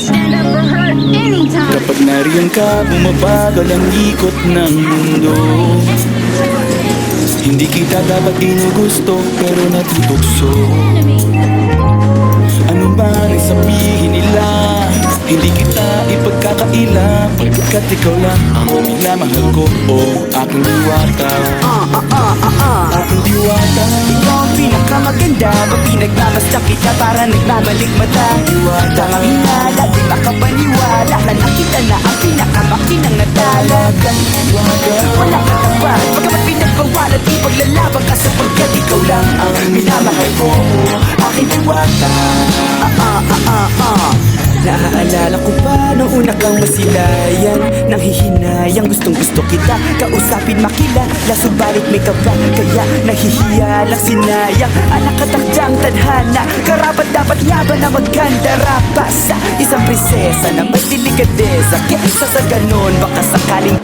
stand up for her anytime. Kapag nariyan ka, bumabagal ang ikot ng mundo. Hindi kita dapat ginugusto, pero natutukso. Ano man ay sabihin nila, hindi kita ipagkakaila, pagkat ikaw lang ang minamahal ko. Oh, aking diwata, aking diwata. Ikaw ang pinakamaganda, pag pinagbabasta kita para nagbabalik mata. Diwata ang hinala, di makapaniwala na nakita na ang pinakamakinang natala. Diwata, Wala ka tapat, pagkamat pinagbawalan, ipaglalaban ka sapagkat ikaw lang ang minamahal ko. Aking diwata. Naaalala ko pa nung una kang masilayan, nang hihinayang gustong gusto kita kausapin makilala, subalit may kaba kaya nahihiya lang sinayang. Anak katakdyang tadhana, karapat dapat laban na maganda rapa sa isang prinsesa na may delikadesa. Kesa sa ganon baka sakaling